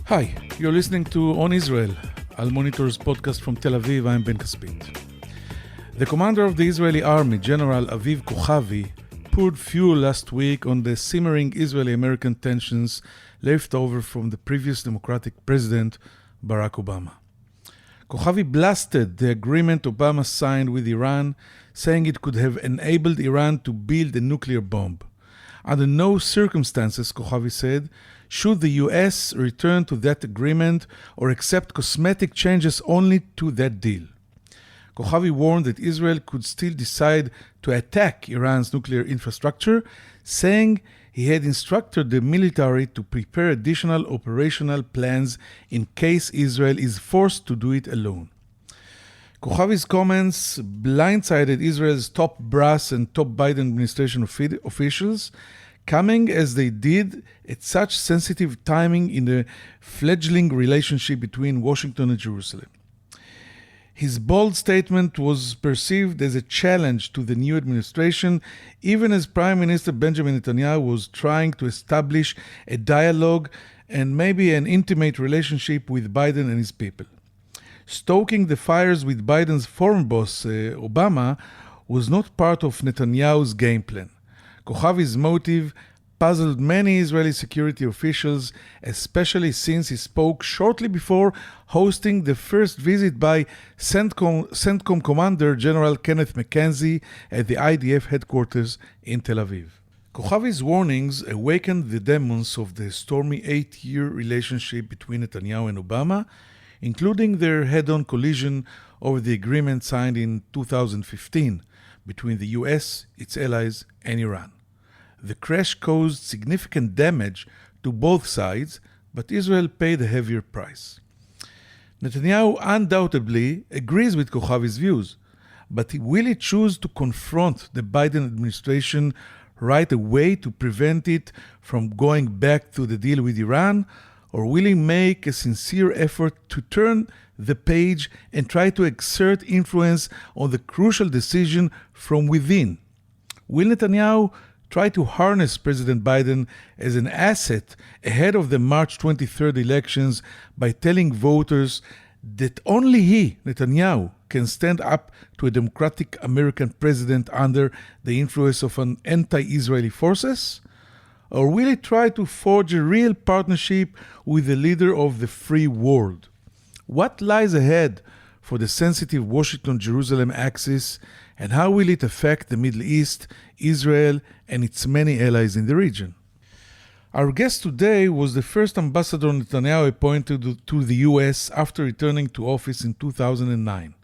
Hi, you're listening to On Israel, Al Monitor's podcast from Tel Aviv. I'm Ben Caspit. The commander of the Israeli army, General Aviv Kochavi, poured fuel last week on the simmering Israeli-American tensions left over from the previous Democratic president, Barack Obama. Kochavi blasted the agreement Obama signed with Iran, saying it could have enabled Iran to build a nuclear bomb. Under no circumstances, Kochavi said, should the US return to that agreement or accept cosmetic changes only to that deal. Kochavi warned that Israel could still decide to attack Iran's nuclear infrastructure, saying he had instructed the military to prepare additional operational plans in case Israel is forced to do it alone. Kochavi's comments blindsided Israel's top brass and top Biden administration officials, coming as they did at such sensitive timing in the fledgling relationship between Washington and Jerusalem. His bold statement was perceived as a challenge to the new administration, even as Prime Minister Benjamin Netanyahu was trying to establish a dialogue and maybe an intimate relationship with Biden and his people. Stoking the fires with Biden's foreign boss, Obama, was not part of Netanyahu's game plan. Kochavi's motive puzzled many Israeli security officials, especially since he spoke shortly before hosting the first visit by CENTCOM Commander General Kenneth McKenzie at the IDF headquarters in Tel Aviv. Kochavi's warnings awakened the demons of the stormy 8-year relationship between Netanyahu and Obama, including their head-on collision over the agreement signed in 2015 between the US, its allies, and Iran. The crash caused significant damage to both sides, but Israel paid a heavier price. Netanyahu undoubtedly agrees with Kochavi's views, but will he choose to confront the Biden administration right away to prevent it from going back to the deal with Iran, or will he make a sincere effort to turn the page and try to exert influence on the crucial decision from within? Will Netanyahu try to harness President Biden as an asset ahead of the March 23rd elections by telling voters that only he, Netanyahu, can stand up to a democratic American president under the influence of an anti-Israeli forces? Or will he try to forge a real partnership with the leader of the free world? What lies ahead for the sensitive Washington-Jerusalem axis, and how will it affect the Middle East, Israel, and its many allies in the region? Our guest today was the first ambassador Netanyahu appointed to the US after returning to office in 2009.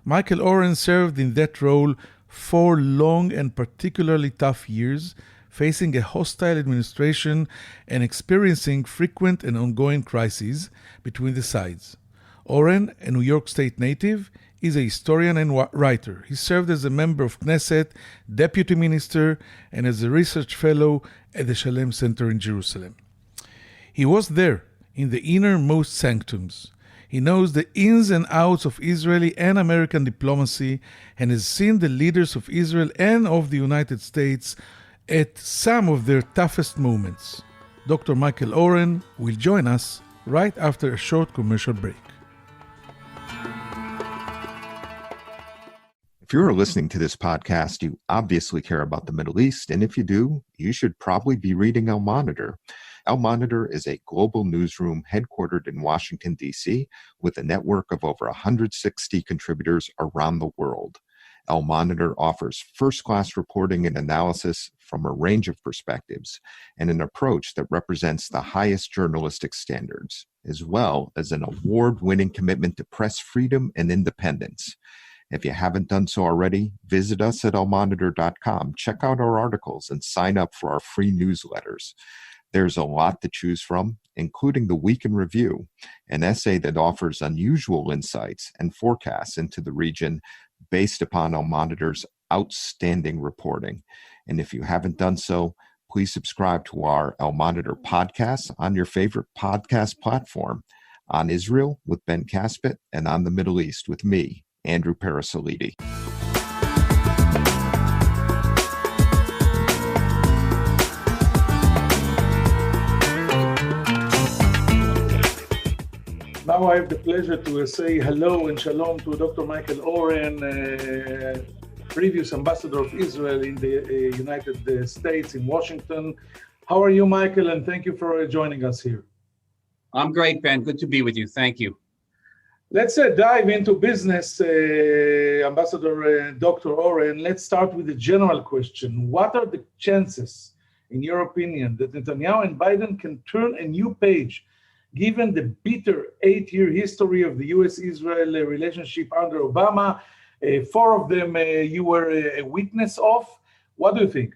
Michael Oren served in that role 4 long and particularly tough years, facing a hostile administration and experiencing frequent and ongoing crises between the sides. Oren, a New York State native, is a historian and writer. He served as a member of Knesset, deputy minister, and as a research fellow at the Shalem Center in Jerusalem. He was there in the innermost sanctums. He knows the ins and outs of Israeli and American diplomacy and has seen the leaders of Israel and of the United States at some of their toughest moments. Dr. Michael Oren will join us right after a short commercial break. If you're listening to this podcast, you obviously care about the Middle East, and if you do, you should probably be reading Al Monitor. Al Monitor is a global newsroom headquartered in Washington, D.C., with a network of over 160 contributors around the world. Al Monitor offers first-class reporting and analysis from a range of perspectives, and an approach that represents the highest journalistic standards, as well as an award-winning commitment to press freedom and independence. If you haven't done so already, visit us at almonitor.com, check out our articles, and sign up for our free newsletters. There's a lot to choose from, including the Week in Review, an essay that offers unusual insights and forecasts into the region based upon Al Monitor's outstanding reporting. And if you haven't done so, please subscribe to our Al Monitor podcast on your favorite podcast platform, On Israel with Ben Caspit, and On the Middle East with me, Andrew Parasolidi. Now I have the pleasure to say hello and shalom to Dr. Michael Oren, previous ambassador of Israel in the United States in Washington. How are you, Michael? And thank you for joining us here. I'm great, Ben. Good to be with you. Thank you. Let's dive into business, Ambassador Dr. Oren. Let's start with the general question. What are the chances, in your opinion, that Netanyahu and Biden can turn a new page, given the bitter 8-year history of the U.S.-Israel relationship under Obama? 4 of them you were a witness of. What do you think?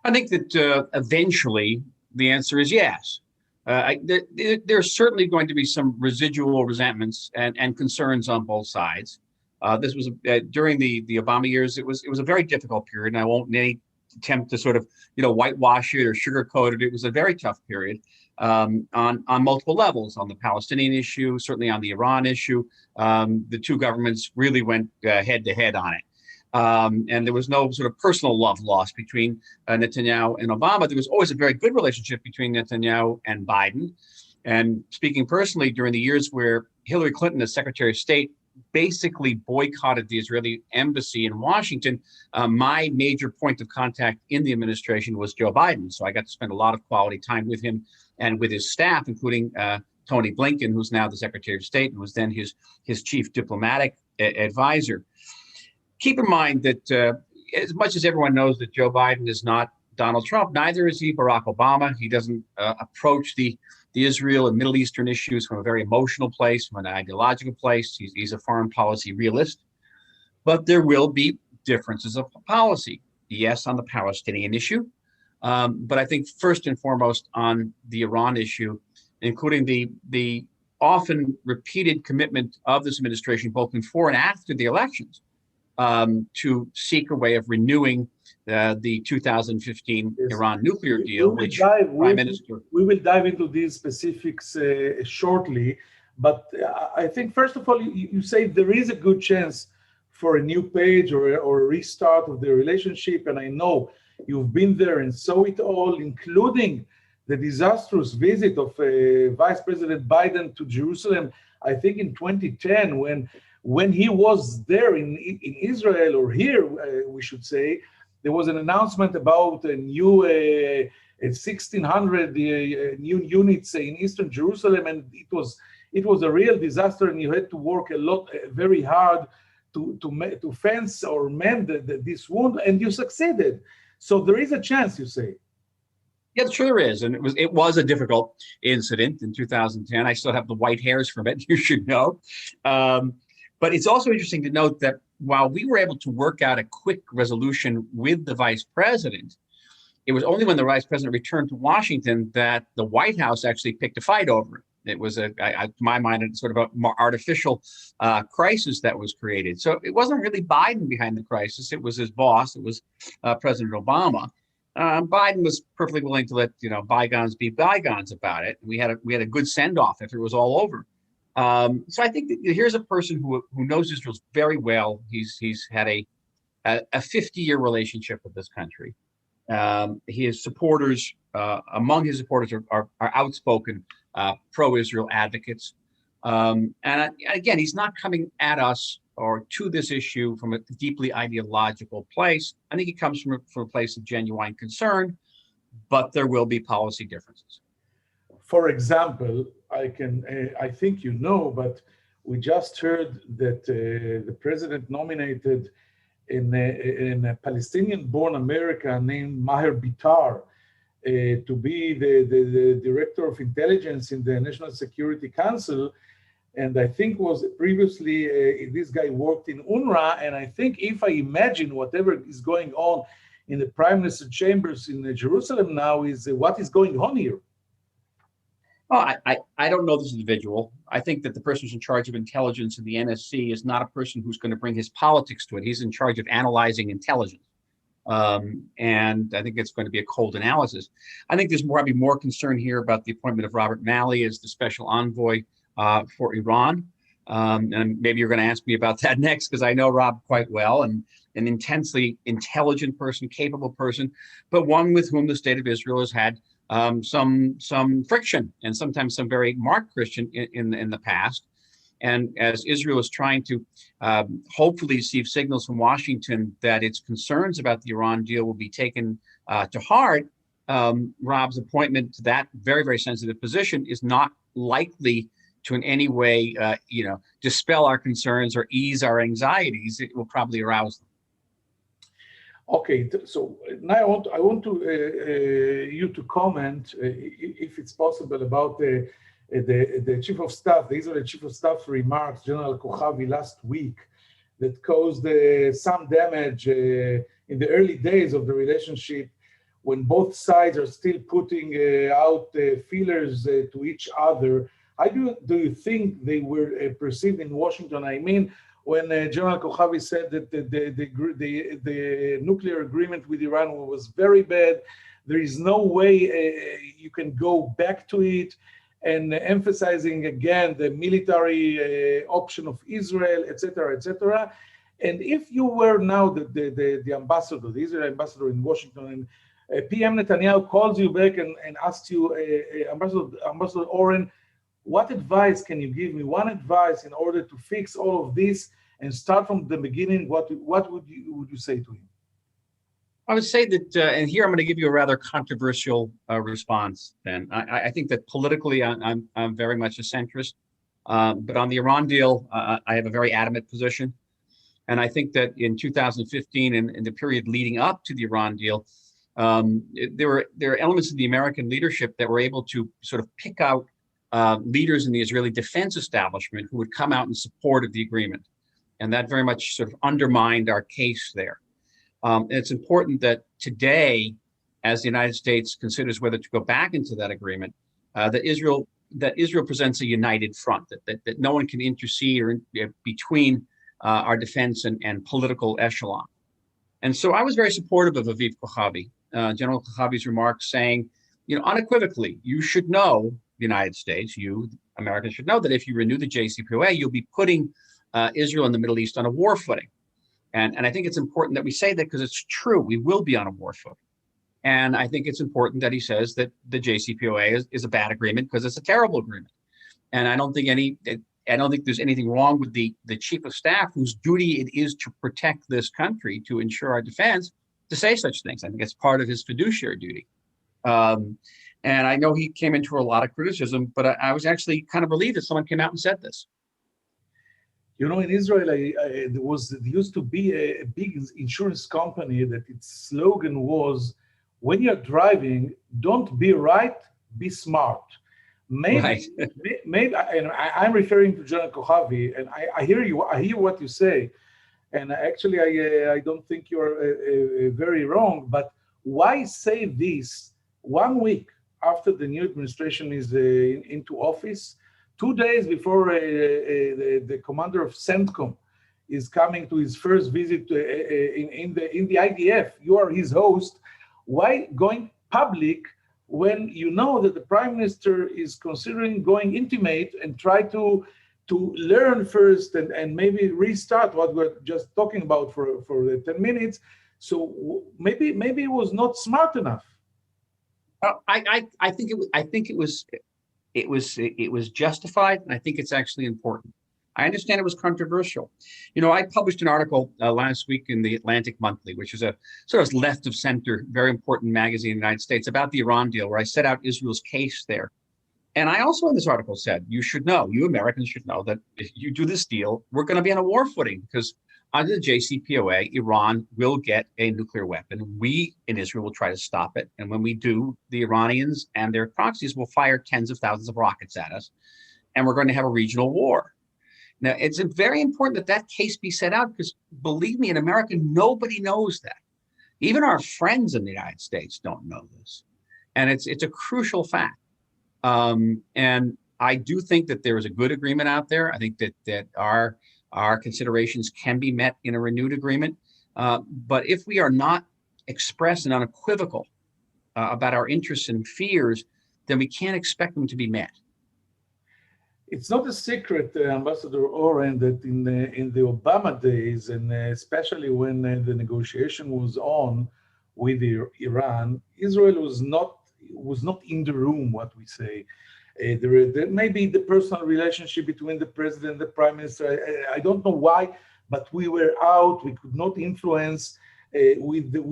I think that eventually the answer is yes. There's certainly going to be some residual resentments and concerns on both sides. This was during the Obama years. It was a very difficult period, and I won't any attempt to sort of whitewash it or sugarcoat it. It was a very tough period on multiple levels, on the Palestinian issue, certainly on the Iran issue. The two governments really went head to head on it. And there was no sort of personal love lost between Netanyahu and Obama. There was always a very good relationship between Netanyahu and Biden. And speaking personally, during the years where Hillary Clinton, as Secretary of State, basically boycotted the Israeli embassy in Washington, my major point of contact in the administration was Joe Biden. So I got to spend a lot of quality time with him and with his staff, including Tony Blinken, who's now the Secretary of State and was then his chief diplomatic advisor. Keep in mind that as much as everyone knows that Joe Biden is not Donald Trump, neither is he Barack Obama. He doesn't approach the Israel and Middle Eastern issues from a very emotional place, from an ideological place. He's a foreign policy realist. But there will be differences of policy. Yes, on the Palestinian issue, but I think first and foremost on the Iran issue, including the often repeated commitment of this administration, both before and after the elections, to seek a way of renewing the 2015 Iran nuclear deal, which Prime Minister... We will dive into these specifics shortly, but I think, first of all, you say there is a good chance for a new page or a restart of the relationship, and I know you've been there and saw it all, including the disastrous visit of Vice President Biden to Jerusalem, I think in 2010, when he was there in Israel, or here, we should say, there was an announcement about a new 1,600 new units in Eastern Jerusalem, and it was a real disaster, and you had to work very hard to fence or mend this wound, and you succeeded. So there is a chance, you say. Yeah, sure there is, and it was a difficult incident in 2010. I still have the white hairs from it, you should know. But it's also interesting to note that while we were able to work out a quick resolution with the vice president, it was only when the vice president returned to Washington that the White House actually picked a fight over it. It was, to my mind, a sort of an artificial crisis that was created. So it wasn't really Biden behind the crisis. It was his boss. It was President Obama. Biden was perfectly willing to let bygones be bygones about it. We had a good send-off after it was all over. So I think that here's a person who knows Israel very well. He's had a 50-year relationship with this country. His supporters, among his supporters, are outspoken pro-Israel advocates. And again, he's not coming at us or to this issue from a deeply ideological place. I think he comes from a place of genuine concern, but there will be policy differences. For example, I think but we just heard that the president nominated a Palestinian-born American named Maher Bitar to be the director of intelligence in the National Security Council. And I think was previously, this guy worked in UNRWA. And I think if I imagine whatever is going on in the Prime Minister chambers in Jerusalem now is what is going on here. Oh, I don't know this individual. I think that the person who's in charge of intelligence in the NSC is not a person who's going to bring his politics to it. He's in charge of analyzing intelligence. And I think it's going to be a cold analysis. I think there's probably more concern here about the appointment of Robert Malley as the special envoy for Iran. And maybe you're going to ask me about that next, because I know Rob quite well, and an intensely intelligent person, capable person, but one with whom the state of Israel has had some friction and sometimes some very marked friction in the past. And as Israel is trying to hopefully receive signals from Washington that its concerns about the Iran deal will be taken to heart, Rob's appointment to that very, very sensitive position is not likely to in any way, dispel our concerns or ease our anxieties. It will probably arouse them. Okay, so now I want to you to comment, if it's possible, about the chief of staff, the Israeli chief of staff remarks, General Kochavi, last week, that caused some damage in the early days of the relationship, when both sides are still putting out feelers to each other. How do you think they were perceived in Washington? I mean, when General Kochavi said that the nuclear agreement with Iran was very bad, there is no way you can go back to it, and emphasizing again the military option of Israel, etc., etc. And if you were now the ambassador, the Israeli ambassador in Washington, and PM Netanyahu calls you back and asks you, Ambassador Oren, what advice can you give me? One advice in order to fix all of this and start from the beginning. What would you say to him? I would say that, and here I'm going to give you a rather controversial response. Then I think that politically I'm very much a centrist, but on the Iran deal I have a very adamant position, and I think that in 2015 and in the period leading up to the Iran deal, there are elements of the American leadership that were able to sort of pick out leaders in the Israeli defense establishment who would come out in support of the agreement. And that very much sort of undermined our case there. And it's important that today, as the United States considers whether to go back into that agreement, that Israel presents a united front, that no one can intercede or between our defense and political echelon. And so I was very supportive of Aviv Kochavi, General Kochavi's remarks saying, unequivocally, you should know, the United States, you, Americans should know that if you renew the JCPOA, you'll be putting Israel and the Middle East on a war footing. And I think it's important that we say that because it's true, we will be on a war footing. And I think it's important that he says that the JCPOA is a bad agreement because it's a terrible agreement. And I don't think there's anything wrong with the chief of staff, whose duty it is to protect this country, to ensure our defense, to say such things. I think it's part of his fiduciary duty. And I know he came into a lot of criticism, but I was actually kind of relieved that someone came out and said this. In Israel, there used to be a big insurance company that its slogan was, when you're driving, don't be right, be smart. Maybe, right. maybe I'm referring to General Kochavi, and I hear you. I hear what you say, and actually, I don't think you're very wrong. But why say this 1 week after the new administration is into office, 2 days before the commander of CENTCOM is coming to his first visit in the IDF? You are his host. Why going public when you know that the prime minister is considering going intimate and try to learn first and maybe restart what we're just talking about for the 10 minutes? So maybe it was not smart enough. I think it was justified, and I think it's actually important. I understand it was controversial. I published an article last week in the Atlantic Monthly, which is a sort of left of center, very important magazine in the United States, about the Iran deal, where I set out Israel's case there. And I also in this article said, you Americans should know that if you do this deal, we're going to be on a war footing, because under the JCPOA, Iran will get a nuclear weapon. We in Israel will try to stop it. And when we do, the Iranians and their proxies will fire tens of thousands of rockets at us, and we're going to have a regional war. Now, it's very important that case be set out, because believe me, in America, nobody knows that. Even our friends in the United States don't know this. And it's a crucial fact. And I do think that there is a good agreement out there. I think that our considerations can be met in a renewed agreement. But if we are not express and unequivocal about our interests and fears, then we can't expect them to be met. It's not a secret, Ambassador Oren, that in the Obama days, and especially when the negotiation was on with Iran, Israel was not was not in the room, what we say. There may be the personal relationship between the president and the prime minister. I don't know why, but we were out. We could not influence with the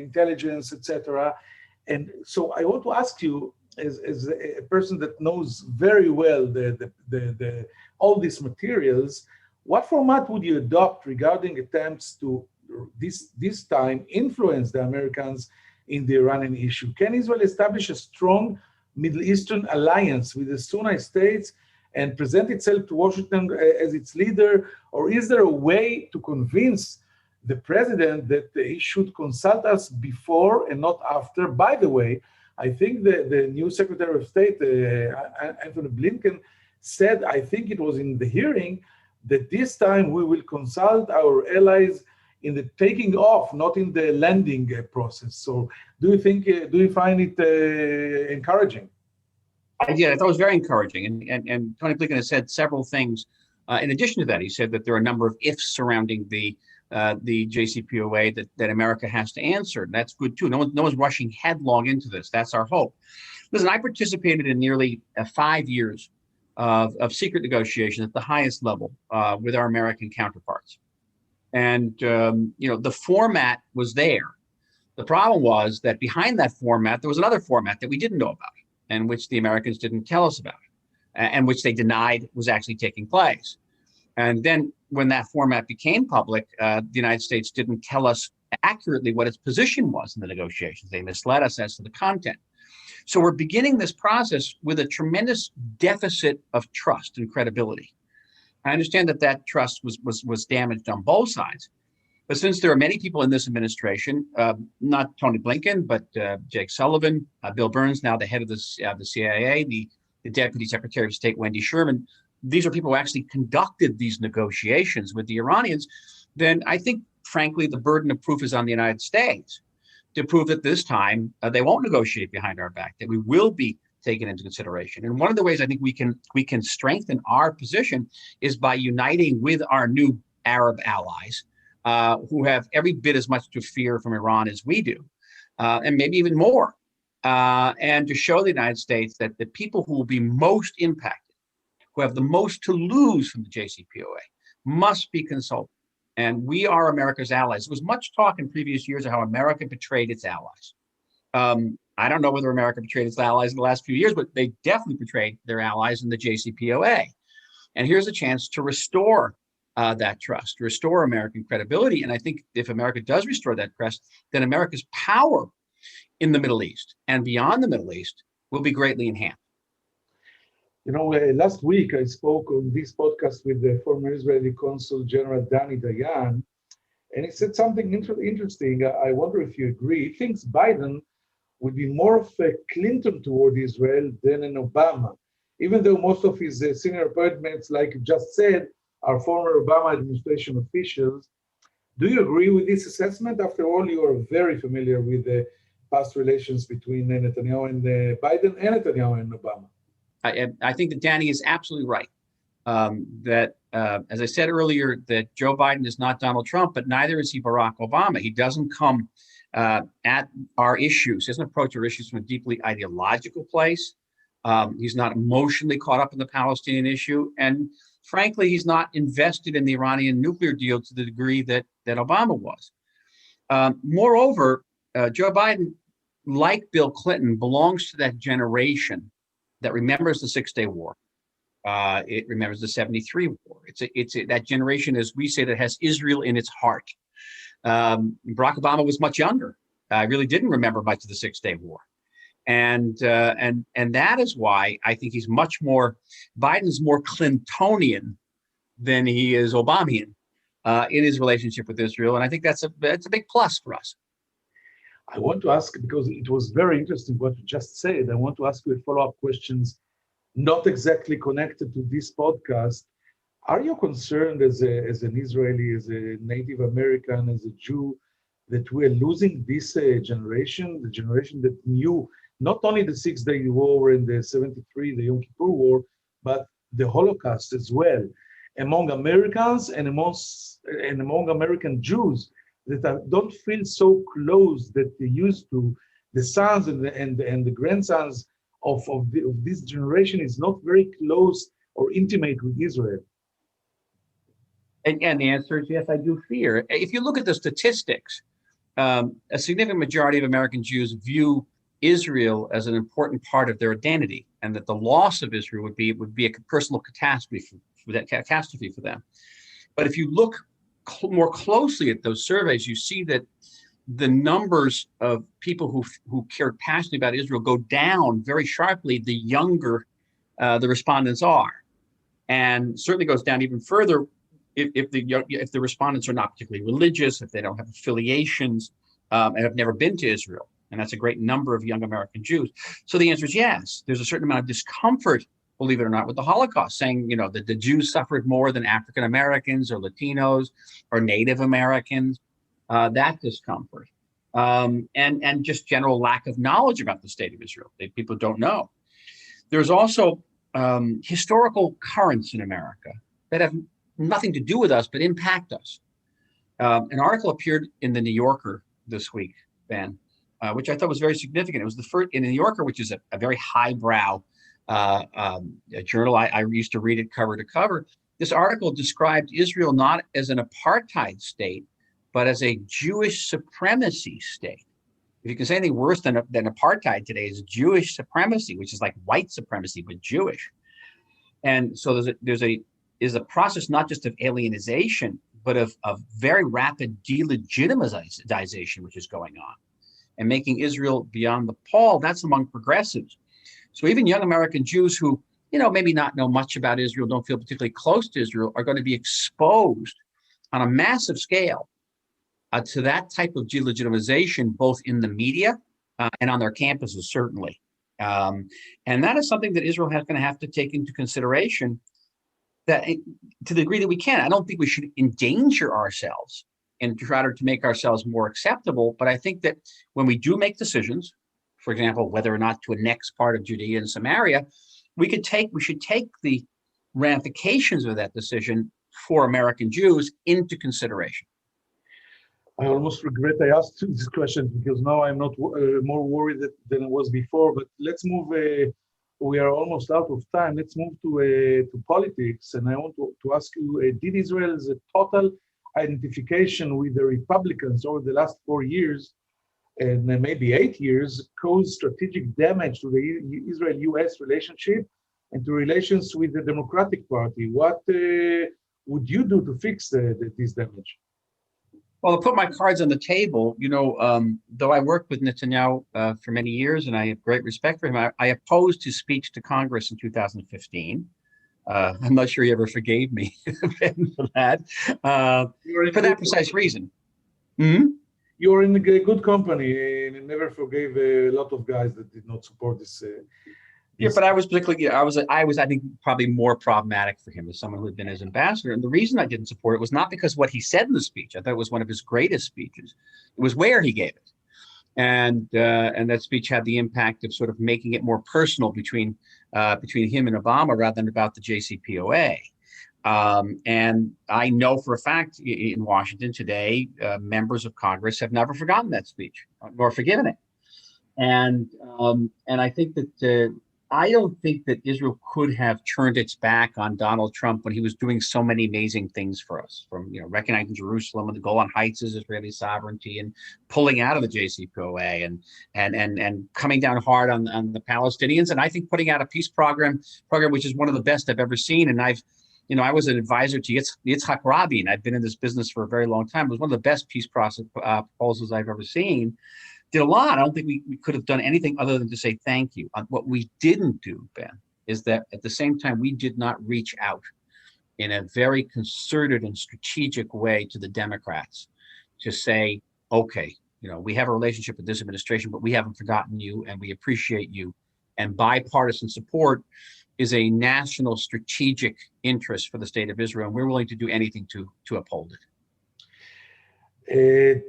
intelligence, etc. And so I want to ask you, as a person that knows very well all these materials, what format would you adopt regarding attempts to this time influence the Americans in the Iranian issue? Can Israel establish a strong Middle Eastern alliance with the Sunni states and present itself to Washington as its leader? Or is there a way to convince the president that he should consult us before and not after? By the way, I think the new Secretary of State, Anthony Blinken, said, I think it was in the hearing, that this time we will consult our allies in the taking off, not in the landing process. So do you find it encouraging? I did. I thought it was very encouraging. And Tony Blinken has said several things. In addition to that, he said that there are a number of ifs surrounding the JCPOA that America has to answer. And that's good too. No one's rushing headlong into this. That's our hope. Listen, I participated in nearly 5 years of secret negotiations at the highest level with our American counterparts. And, the format was there. The problem was that behind that format, there was another format that we didn't know about, and which the Americans didn't tell us about, and which they denied was actually taking place. And then when that format became public, the United States didn't tell us accurately what its position was in the negotiations. They misled us as to the content. So we're beginning this process with a tremendous deficit of trust and credibility. I understand that trust was damaged on both sides. But since there are many people in this administration, not Tony Blinken, but Jake Sullivan, Bill Burns, now the head of the CIA, the Deputy Secretary of State, Wendy Sherman, these are people who actually conducted these negotiations with the Iranians, then I think, frankly, the burden of proof is on the United States to prove that this time they won't negotiate behind our back, that we will be taken into consideration. And one of the ways I think we can strengthen our position is by uniting with our new Arab allies, who have every bit as much to fear from Iran as we do, and maybe even more, and to show the United States that the people who will be most impacted, who have the most to lose from the JCPOA, must be consulted. And we are America's allies. There was much talk in previous years of how America betrayed its allies. I don't know whether America betrayed its allies in the last few years, but they definitely betrayed their allies in the JCPOA. And here's a chance to restore that trust, restore American credibility. And I think if America does restore that trust, then America's power in the Middle East and beyond the Middle East will be greatly enhanced. Last week I spoke on this podcast with the former Israeli Consul General Danny Dayan, and he said something interesting. I wonder if you agree. He thinks Biden would be more of a Clinton toward Israel than an Obama, even though most of his senior appointments, like you just said, are former Obama administration officials. Do you agree with this assessment? After all, you are very familiar with the past relations between Netanyahu and Biden and Netanyahu and Obama. I think that Danny is absolutely right. As I said earlier, that Joe Biden is not Donald Trump, but neither is he Barack Obama. He doesn't come at our issues. He doesn't approach our issues from a deeply ideological place. He's not emotionally caught up in the Palestinian issue. And frankly, he's not invested in the Iranian nuclear deal to the degree that Obama was. Moreover, Joe Biden, like Bill Clinton, belongs to that generation that remembers the Six-Day War. It remembers the 73 war. It's that generation, as we say, that has Israel in its heart. Barack Obama was much younger. Really didn't remember much of the Six-Day War. And that is why I think he's much more, Biden's more Clintonian than he is Obamian in his relationship with Israel. And I think that's a big plus for us. I want to ask, because it was very interesting what you just said, I want to ask you a follow-up questions, not exactly connected to this podcast. Are you concerned as an Israeli, as a Native American, as a Jew, that we're losing this generation, the generation that knew not only the Six-Day War and the 73, the Yom Kippur War, but the Holocaust as well, among Americans and among American Jews, that don't feel so close that they used to the sons and the grandsons of this generation is not very close or intimate with Israel? And the answer is yes, I do fear. If you look at the statistics, a significant majority of American Jews view Israel as an important part of their identity, and that the loss of Israel would be a personal catastrophe for them. But if you look more closely at those surveys, you see that the numbers of people who cared passionately about Israel go down very sharply the younger the respondents are, and certainly goes down even further if the respondents are not particularly religious, if they don't have affiliations, and have never been to Israel. And that's a great number of young American Jews. So the answer is yes. There's a certain amount of discomfort, believe it or not, with the Holocaust, saying, that the Jews suffered more than African Americans or Latinos or Native Americans. That discomfort. And just general lack of knowledge about the state of Israel. People don't know. There's also historical currents in America that have nothing to do with us, but impact us. An article appeared in the New Yorker this week, Ben, which I thought was very significant. It was the first in the New Yorker, which is a very highbrow journal. I used to read it cover to cover. This article described Israel not as an apartheid state, but as a Jewish supremacy state. If you can say anything worse than apartheid today, is Jewish supremacy, which is like white supremacy, but Jewish. And so there's a process not just of alienization, but of very rapid delegitimization, which is going on, and making Israel beyond the pale. That's among progressives. So even young American Jews who, maybe not know much about Israel, don't feel particularly close to Israel, are going to be exposed on a massive scale to that type of delegitimization, both in the media and on their campuses, certainly. And that is something that Israel is going to have to take into consideration, that to the degree that we can. I don't think we should endanger ourselves and try to make ourselves more acceptable. But I think that when we do make decisions, for example, whether or not to annex part of Judea and Samaria, we should take the ramifications of that decision for American Jews into consideration. I almost regret I asked this question, because now I'm not more worried than I was before. But let's move. We are almost out of time. Let's move to politics. And I want to ask you: did Israel's total identification with the Republicans over the last 4 years, and maybe 8 years, cause strategic damage to the Israel-U.S. relationship and to relations with the Democratic Party? What would you do to fix this damage? Well, to put my cards on the table, though I worked with Netanyahu for many years and I have great respect for him, I opposed his speech to Congress in 2015. I'm not sure he ever forgave me for that, for that precise reason. Mm-hmm. You're in a good company and never forgave a lot of guys that did not support this. Yeah, but I was particularly, I was, I think, probably more problematic for him as someone who had been his ambassador. And the reason I didn't support it was not because of what he said in the speech. I thought it was one of his greatest speeches. It was where he gave it. And that speech had the impact of sort of making it more personal between him and Obama rather than about the JCPOA. And I know for a fact in Washington today, members of Congress have never forgotten that speech nor forgiven it. And I think that I don't think that Israel could have turned its back on Donald Trump when he was doing so many amazing things for us, from recognizing Jerusalem and the Golan Heights as Israeli sovereignty, and pulling out of the JCPOA, and coming down hard on the Palestinians, and I think putting out a peace program which is one of the best I've ever seen. And I was an advisor to Yitzhak Rabin. I've been in this business for a very long time. It was one of the best peace proposals I've ever seen. Did a lot. I don't think we could have done anything other than to say thank you. What we didn't do, Ben, is that at the same time, we did not reach out in a very concerted and strategic way to the Democrats to say, okay, we have a relationship with this administration, but we haven't forgotten you and we appreciate you. And bipartisan support is a national strategic interest for the state of Israel, and we're willing to do anything to uphold it.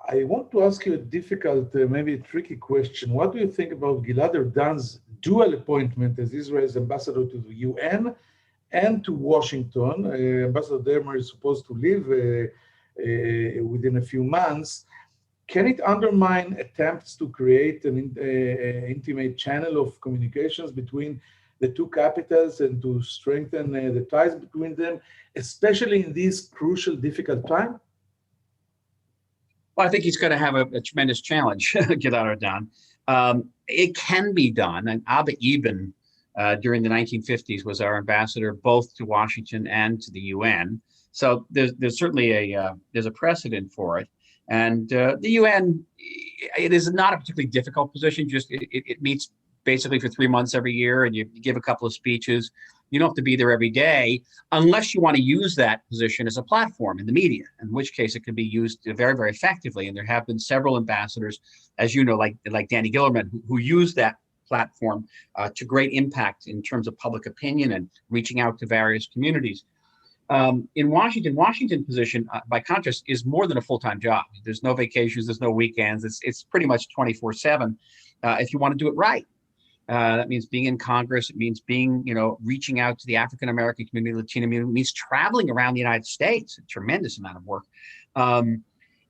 I want to ask you a difficult, maybe a tricky question. What do you think about Gilad Erdan's dual appointment as Israel's ambassador to the UN and to Washington? Ambassador Dermer is supposed to leave within a few months. can it undermine attempts to create an intimate channel of communications between the two capitals and to strengthen the ties between them, especially in this crucial, difficult time? Well, I think he's going to have a tremendous challenge, Gilad Erdan. It can be done. And Abba Eban, during the 1950s, was our ambassador both to Washington and to the UN. So there's certainly there's a precedent for it. And the UN, it is not a particularly difficult position. Just it meets basically for 3 months every year, and you give a couple of speeches. You don't have to be there every day unless you want to use that position as a platform in the media, in which case it can be used very, very effectively. And there have been several ambassadors, as you know, like Danny Gillerman, who use that platform to great impact in terms of public opinion and reaching out to various communities. In Washington position, by contrast, is more than a full-time job. There's no vacations, there's no weekends. It's pretty much 24/7 if you want to do it right. That means being in Congress. It means being, reaching out to the African American community, Latino community. It means traveling around the United States. A tremendous amount of work.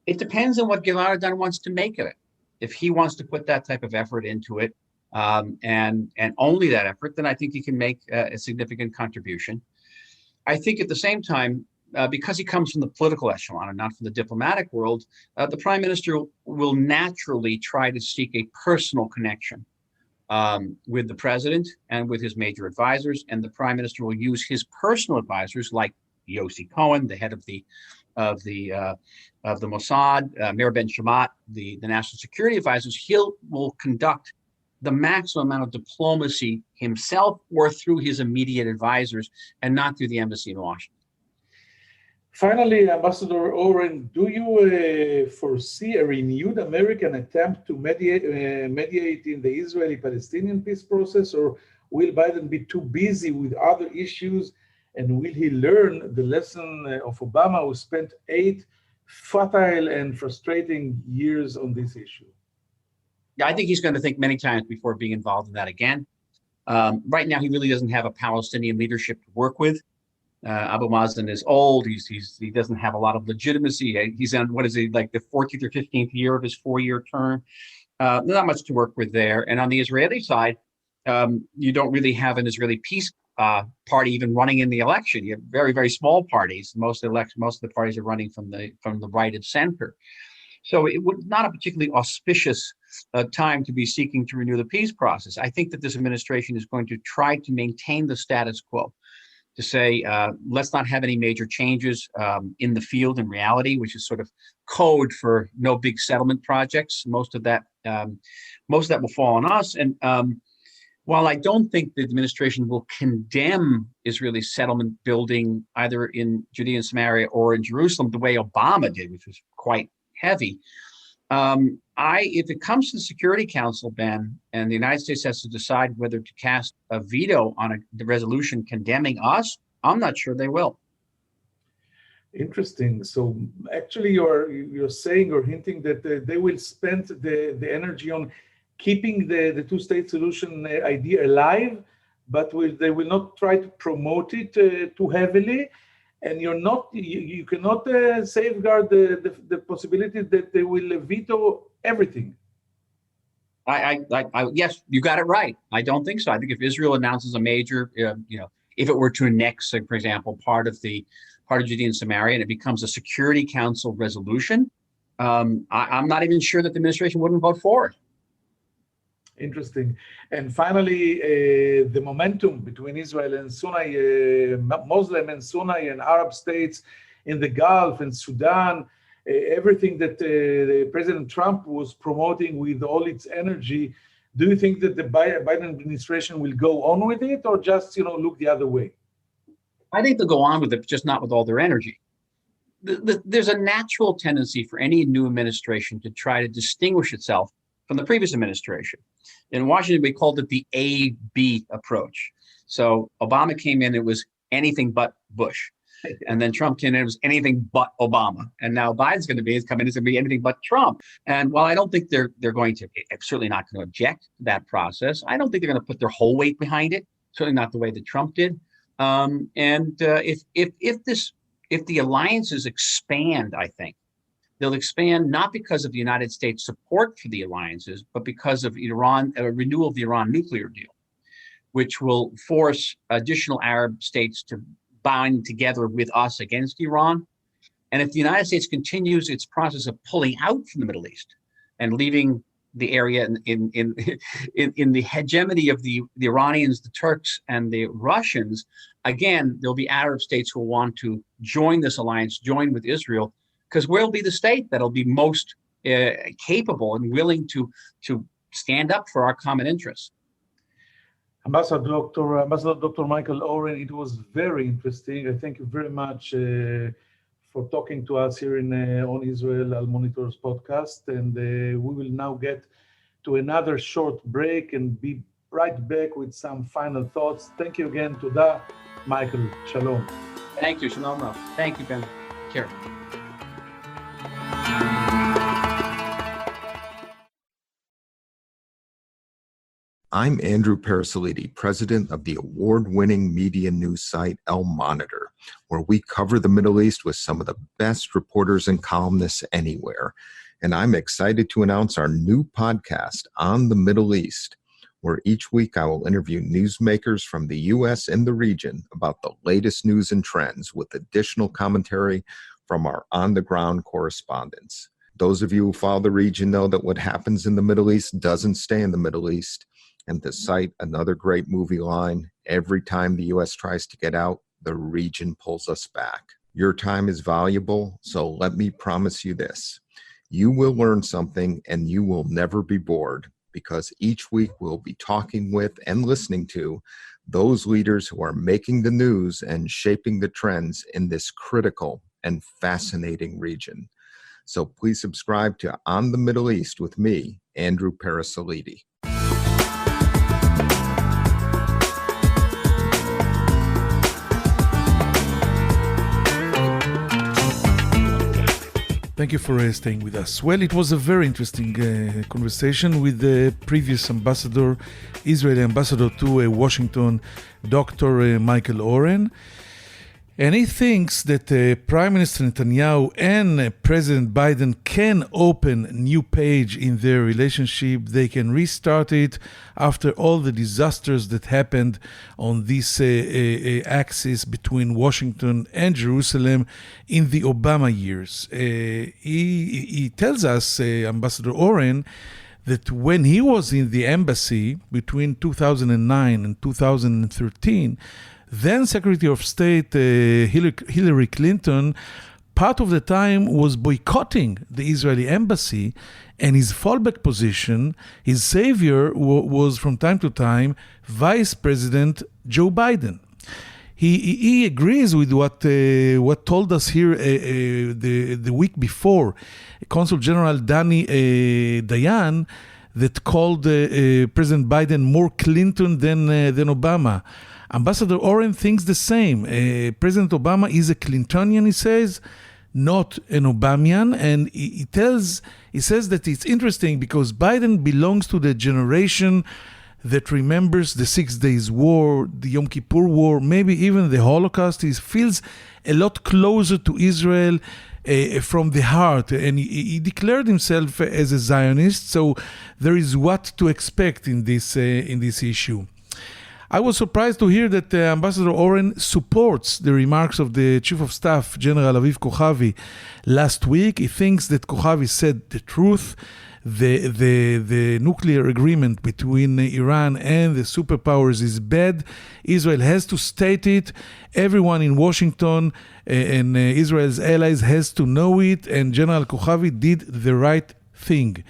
It depends on what Gilad Erdan wants to make of it. If he wants to put that type of effort into it, and only that effort, then I think he can make a significant contribution. I think at the same time, because he comes from the political echelon and not from the diplomatic world, the prime minister will naturally try to seek a personal connection with the president and with his major advisors, and the prime minister will use his personal advisors like Yossi Cohen, the head of the Mossad, Meir Ben Shamat, the national security advisors. Will conduct the maximum amount of diplomacy himself or through his immediate advisors, and not through the embassy in Washington. Finally, Ambassador Oren, do you foresee a renewed American attempt to mediate in the Israeli-Palestinian peace process, or will Biden be too busy with other issues, and will he learn the lesson of Obama, who spent 8 futile and frustrating years on this issue? Yeah, I think he's going to think many times before being involved in that again. Right now, he really doesn't have a Palestinian leadership to work with. Abu Mazen is old. He doesn't have a lot of legitimacy. He's on, like the 14th or 15th year of his 4-year term. Not much to work with there. And on the Israeli side, you don't really have an Israeli peace party even running in the election. You have very, very small parties. Most of the parties are running from the right of center. So it would not a particularly auspicious time to be seeking to renew the peace process. I think that this administration is going to try to maintain the status quo, to say, let's not have any major changes in the field in reality, which is sort of code for no big settlement projects. Most of that will fall on us. And while I don't think the administration will condemn Israeli settlement building either in Judea and Samaria or in Jerusalem the way Obama did, which was quite heavy. If it comes to the Security Council, Ben, and the United States has to decide whether to cast a veto on the resolution condemning us, I'm not sure they will. Interesting. So actually, you're saying or hinting that they will spend the energy on keeping the two-state solution idea alive, but they will not try to promote it too heavily. And you cannot safeguard the possibility that they will veto everything. Yes, you got it right. I don't think so. I think if Israel announces a major, if it were to annex, for example, part of Judea and Samaria, and it becomes a Security Council resolution, I'm not even sure that the administration wouldn't vote for it. Interesting. And finally, the momentum between Israel and Sunni, Muslim and Sunni and Arab states in the Gulf and Sudan, everything that President Trump was promoting with all its energy, do you think that the Biden administration will go on with it, or just look the other way? I think they'll go on with it, just not with all their energy. There's a natural tendency for any new administration to try to distinguish itself from the previous administration. In Washington, we called it the A-B approach. So Obama came in, it was anything but Bush. And then Trump came in, it was anything but Obama. And now Biden's going to be, it's going to be anything but Trump. And while I don't think they're going to, certainly not going to object to that process, I don't think they're going to put their whole weight behind it. Certainly not the way that Trump did. If the alliances expand, I think, They'll expand not because of the United States support for the alliances, but because of Iran, a renewal of the Iran nuclear deal, which will force additional Arab states to bind together with us against Iran. And if the United States continues its process of pulling out from the Middle East and leaving the area in the hegemony of the Iranians, the Turks, and the Russians, again, there'll be Arab states who will want to join this alliance, join with Israel, because we'll be the state that'll be most capable and willing to stand up for our common interests. Ambassador Dr. Michael Oren, it was very interesting. I thank you very much for talking to us here on Israel Al Monitor's podcast. And we will now get to another short break and be right back with some final thoughts. Thank you again. Toda, Michael. Shalom. Thank you. Shalom. Thank you, Ben. Care. I'm Andrew Parasolidi, president of the award-winning media news site El Monitor, where we cover the Middle East with some of the best reporters and columnists anywhere. And I'm excited to announce our new podcast on the Middle East, where each week I will interview newsmakers from the U.S. and the region about the latest news and trends with additional commentary from our on-the-ground correspondents. Those of you who follow the region know that what happens in the Middle East doesn't stay in the Middle East. And to cite another great movie line, every time the U.S. tries to get out, the region pulls us back. Your time is valuable, so let me promise you this. You will learn something and you will never be bored, because each week we'll be talking with and listening to those leaders who are making the news and shaping the trends in this critical and fascinating region. So please subscribe to On the Middle East with me, Andrew Parasolidi. Thank you for staying with us. Well, it was a very interesting conversation with the previous ambassador, Israeli ambassador to Washington, Dr. Michael Oren. And he thinks that Prime Minister Netanyahu and President Biden can open a new page in their relationship. They can restart it after all the disasters that happened on this axis between Washington and Jerusalem in the Obama years. He tells us, Ambassador Oren, that when he was in the embassy between 2009 and 2013, then Secretary of State Hillary Clinton, part of the time was boycotting the Israeli embassy, and his fallback position, his savior, was from time to time Vice President Joe Biden. He agrees with what told us here the week before, Consul General Danny Dayan, that called President Biden more Clinton than Obama. Ambassador Oren thinks the same. President Obama is a Clintonian, he says, not an Obamian, and he says that it's interesting because Biden belongs to the generation that remembers the 6 Days War, the Yom Kippur War, maybe even the Holocaust. He feels a lot closer to Israel from the heart, and he declared himself as a Zionist, so there is what to expect in this issue. I was surprised to hear that Ambassador Oren supports the remarks of the Chief of Staff, General Aviv Kochavi, last week. He thinks that Kochavi said the truth. The nuclear agreement between Iran and the superpowers is bad. Israel has to state it. Everyone in Washington and Israel's allies has to know it. And General Kochavi did the right thing.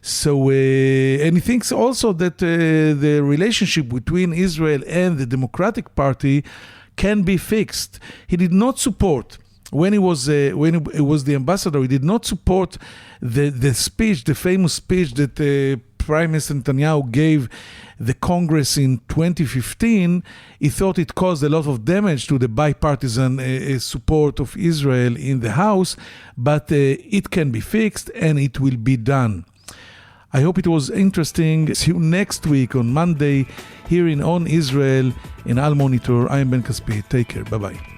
So, and he thinks also that the relationship between Israel and the Democratic Party can be fixed. He did not support, when he was the ambassador, he did not support the speech, the famous speech that Prime Minister Netanyahu gave the Congress in 2015. He thought it caused a lot of damage to the bipartisan support of Israel in the House, but it can be fixed and it will be done. I hope it was interesting. See you next week on Monday here in On Israel in Al Monitor. I am Ben Caspit. Take care. Bye-bye.